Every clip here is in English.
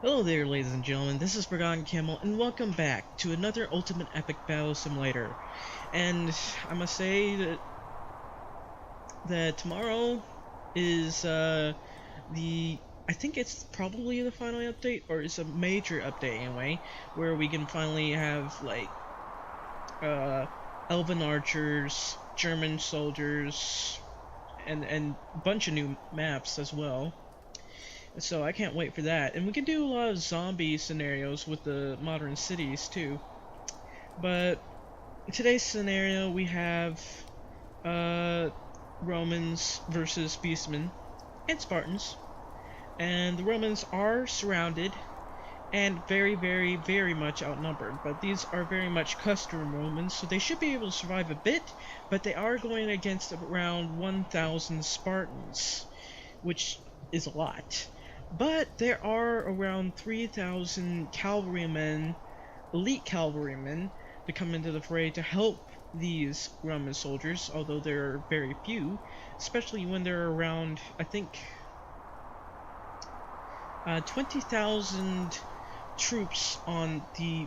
Hello there, ladies and gentlemen, this is Forgotten Camel, and welcome back to another Ultimate Epic Battle Simulator. And I must say that tomorrow is I think it's probably the final update, or it's a major update anyway, where we can finally have, like, Elven archers, German soldiers, and a bunch of new maps as well. So I can't wait for that. And we can do a lot of zombie scenarios with the modern cities too. But in today's scenario we have Romans versus Beastmen and Spartans. And the Romans are surrounded and very much outnumbered. But these are very much custom Romans, so they should be able to survive a bit, but they are going against around 1,000 Spartans, which is a lot. But there are around 3,000 cavalrymen, elite cavalrymen, to come into the fray to help these Roman soldiers, although there are very few, especially when there are around, I think, 20,000 troops on the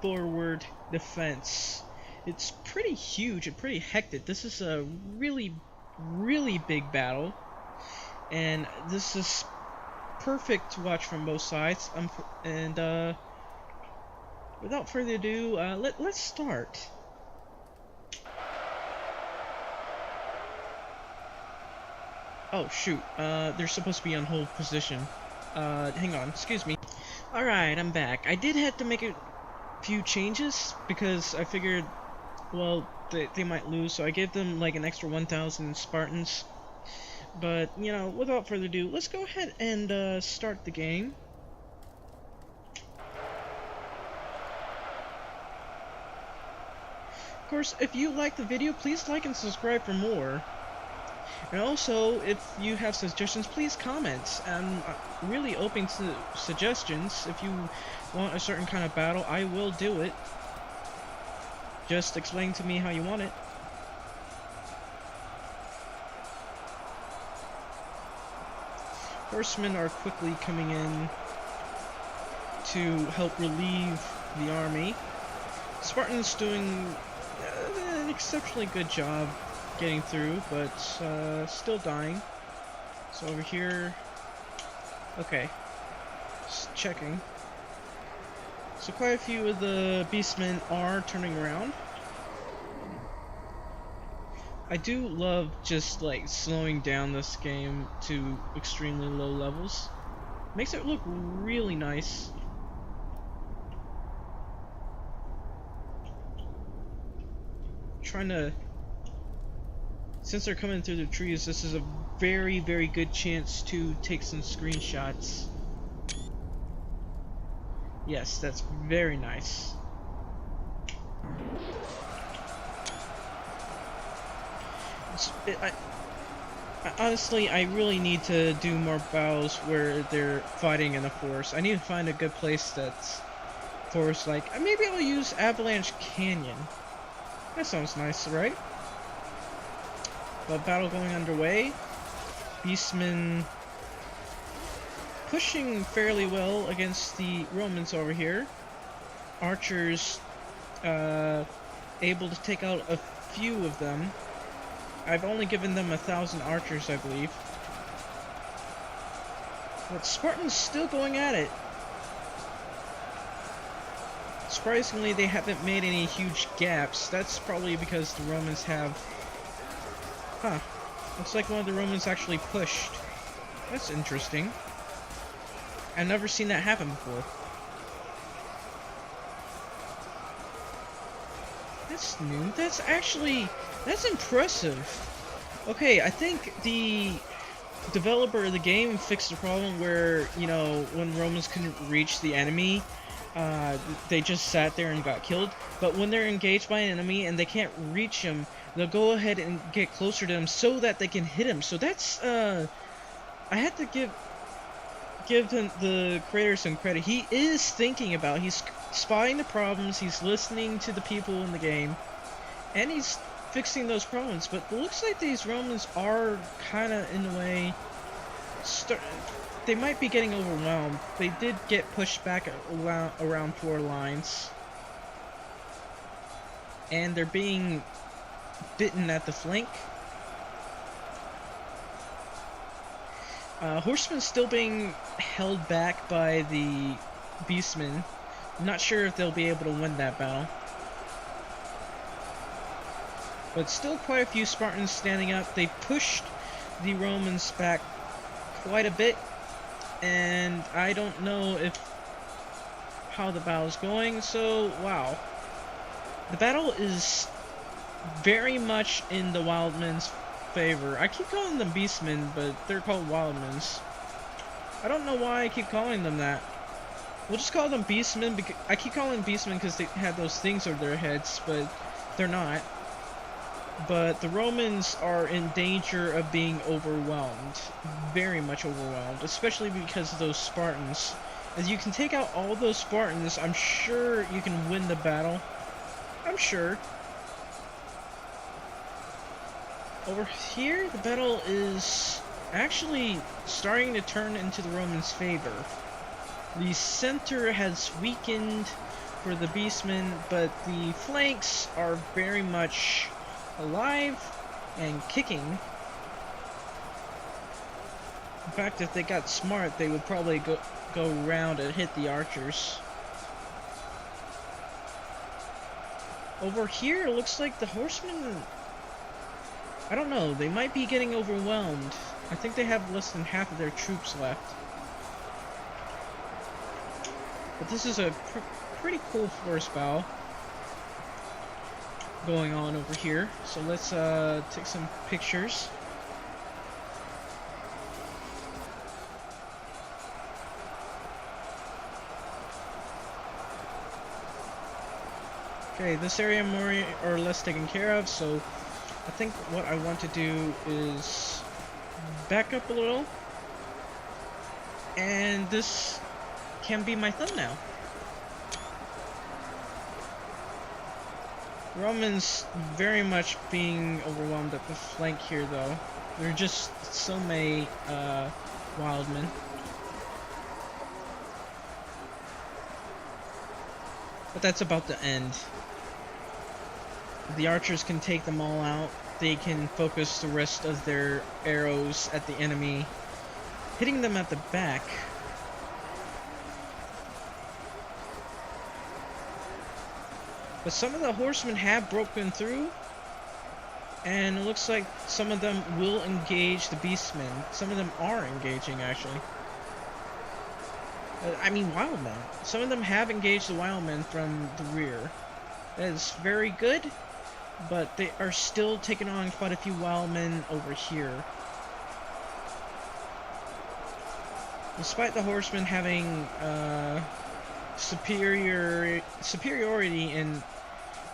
forward defense. It's pretty huge and pretty hectic. This is a really big battle, and this is perfect to watch from both sides. Without further ado, let's start. Oh shoot, they're supposed to be on hold position. Hang on, excuse me. Alright, I'm back. I did have to make a few changes because I figured, well, they might lose, so I gave them like an extra 1,000 Spartans. But, you know, without further ado, let's go ahead and start the game. Of course, if you like the video, please like and subscribe for more. And also, if you have suggestions, please comment. I'm really open to suggestions. If you want a certain kind of battle, I will do it. Just explain to me how you want it. Horsemen are quickly coming in to help relieve the army. Spartans doing an exceptionally good job getting through, but still dying. So over here, okay, just checking. So quite a few of the beastmen are turning around. I do love just like slowing down this game to extremely low levels. Makes it look really nice. Trying to, since they're coming through the trees, this is a very good chance to take some screenshots. Yes, that's very nice. Honestly, I really need to do more battles where they're fighting in a forest. I need to find a good place that's forest-like. Maybe I'll use Avalanche Canyon. That sounds nice, right? But battle going underway. Beastmen pushing fairly well against the Romans over here. Archers able to take out a few of them. I've only given them 1,000 archers, I believe. But Spartans still going at it. Surprisingly, they haven't made any huge gaps. That's probably because the Romans have... Huh. Looks like one of the Romans actually pushed. That's interesting. I've never seen that happen before. That's new. That's impressive. Okay, I think the developer of the game fixed the problem where, you know, when Romans couldn't reach the enemy, they just sat there and got killed. But when they're engaged by an enemy and they can't reach him, they'll go ahead and get closer to him so that they can hit him. So that's, I had to give the creator some credit. He is thinking about, he's spotting the problems, he's listening to the people in the game, and he's fixing those problems. But it looks like these Romans are kind of, in a way, they might be getting overwhelmed. They did get pushed back around 4 lines. And they're being bitten at the flank. Horsemen still being held back by the Beastmen. I'm not sure if they'll be able to win that battle. But still quite a few Spartans standing up. They pushed the Romans back quite a bit. And I don't know how the battle's going, so wow. The battle is very much in the Wildmen's favor. I keep calling them Beastmen, but they're called Wildmens. I don't know why I keep calling them that. We'll just call them Beastmen because I keep calling them Beastmen because they have those things over their heads, but they're not. But the Romans are in danger of being overwhelmed. Very much overwhelmed, especially because of those Spartans. As you can take out all those Spartans, I'm sure you can win the battle. I'm sure. Over here, the battle is actually starting to turn into the Romans' favor. The center has weakened for the Beastmen, but the flanks are very much alive and kicking. In fact, if they got smart, they would probably go around and hit the archers. Over here, it looks like the horsemen, I don't know, they might be getting overwhelmed. I think they have less than half of their troops left. But this is a pretty cool forest battle going on over here. So let's take some pictures. Okay, this area more or less taken care of, so I think what I want to do is back up a little, and this can be my thumbnail. Romans very much being overwhelmed at the flank here, though. There are just so many Wildmen. But that's about the end. The archers can take them all out. They can focus the rest of their arrows at the enemy, hitting them at the back. But some of the horsemen have broken through, and it looks like some of them will engage the Beastmen. Some of them are engaging, actually. I mean, Wildmen. Some of them have engaged the Wildmen from the rear. That is very good, but they are still taking on quite a few Wildmen over here. Despite the horsemen having superiority in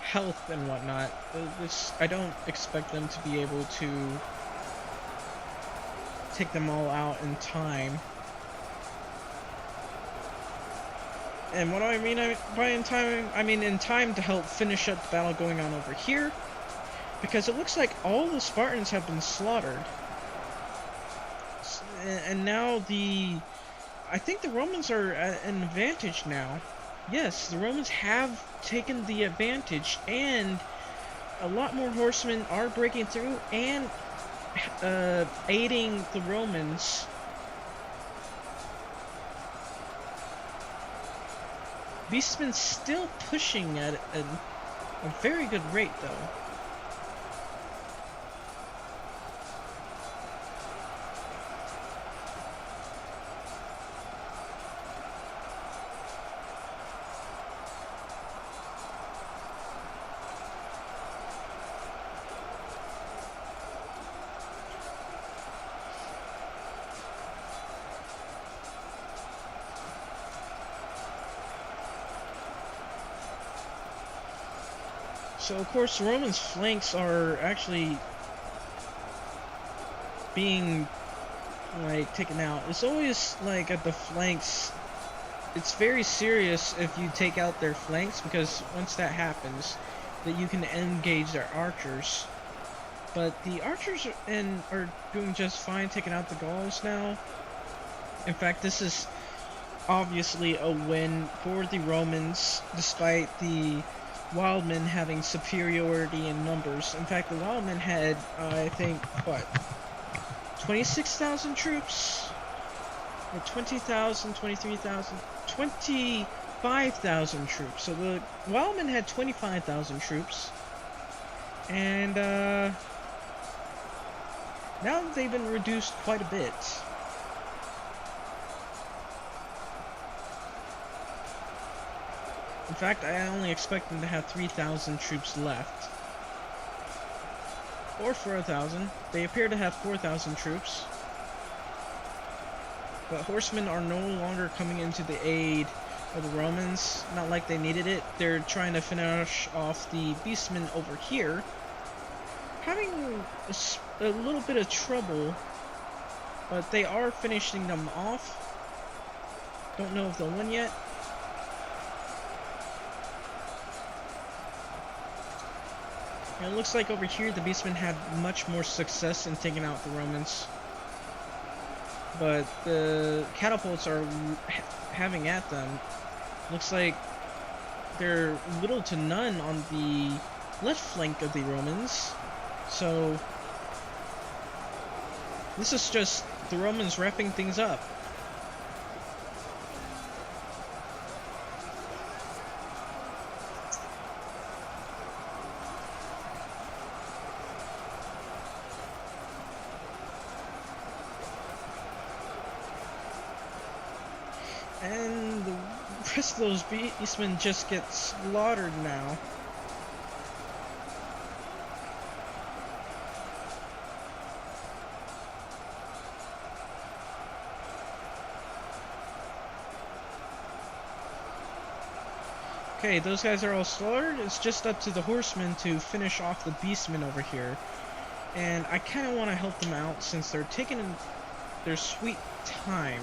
health and whatnot, I don't expect them to be able to take them all out in time. And what do I mean by in time? I mean in time to help finish up the battle going on over here, because it looks like all the Spartans have been slaughtered. And now I think the Romans are at an advantage now. Yes, the Romans have taken the advantage, and a lot more horsemen are breaking through and aiding the Romans. Beastmen still pushing at a very good rate, though. So of course the Romans' flanks are actually being taken out. It's always like at the flanks, it's very serious if you take out their flanks, because once that happens, that you can engage their archers. But the archers are doing just fine taking out the Gauls now. In fact, this is obviously a win for the Romans, despite the Wildmen having superiority in numbers. In fact, the Wildmen had, I think, what, 26,000 troops? Or 20,000, 23,000, 25,000 troops. So the Wildmen had 25,000 troops. And, now they've been reduced quite a bit. In fact, I only expect them to have 3,000 troops left. Or 4,000. They appear to have 4,000 troops. But horsemen are no longer coming into the aid of the Romans. Not like they needed it. They're trying to finish off the beastmen over here. Having a little bit of trouble. But they are finishing them off. Don't know if they'll win yet. And it looks like over here the beastmen had much more success in taking out the Romans. But the catapults are having at them. Looks like they're little to none on the left flank of the Romans. So this is just the Romans wrapping things up. And the rest of those beastmen just get slaughtered now. Okay, those guys are all slaughtered. It's just up to the horsemen to finish off the beastmen over here. And I kind of want to help them out since they're taking their sweet time.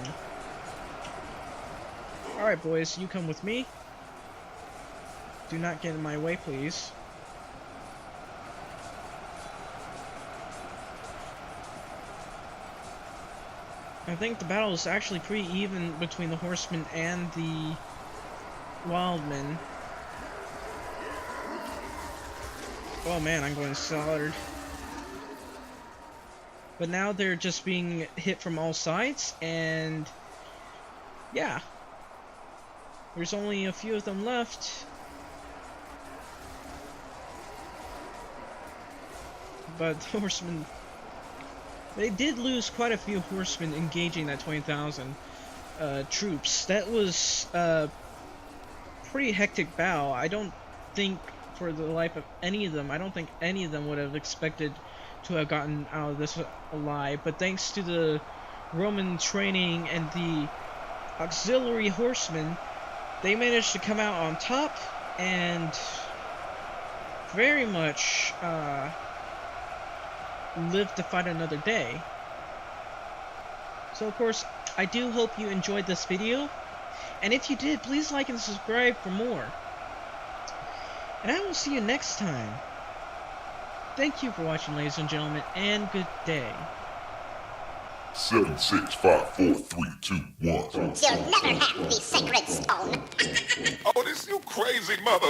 Alright boys, you come with me. Do not get in my way, please. I think the battle is actually pretty even between the horsemen and the Wildmen. Oh man, I'm going slaughtered. But now they're just being hit from all sides, and yeah. There's only a few of them left. But the horsemen, they did lose quite a few horsemen engaging that 20,000 troops. That was a pretty hectic battle. I don't think for the life of any of them, I don't think any of them would have expected to have gotten out of this alive. But thanks to the Roman training and the auxiliary horsemen, they managed to come out on top and very much live to fight another day. So of course, I do hope you enjoyed this video, and if you did, please like and subscribe for more. And I will see you next time. Thank you for watching, ladies and gentlemen, and good day. 7, 6, 5, 4, 3, 2, 1. You'll never have the sacred stone. Oh, this you crazy mother.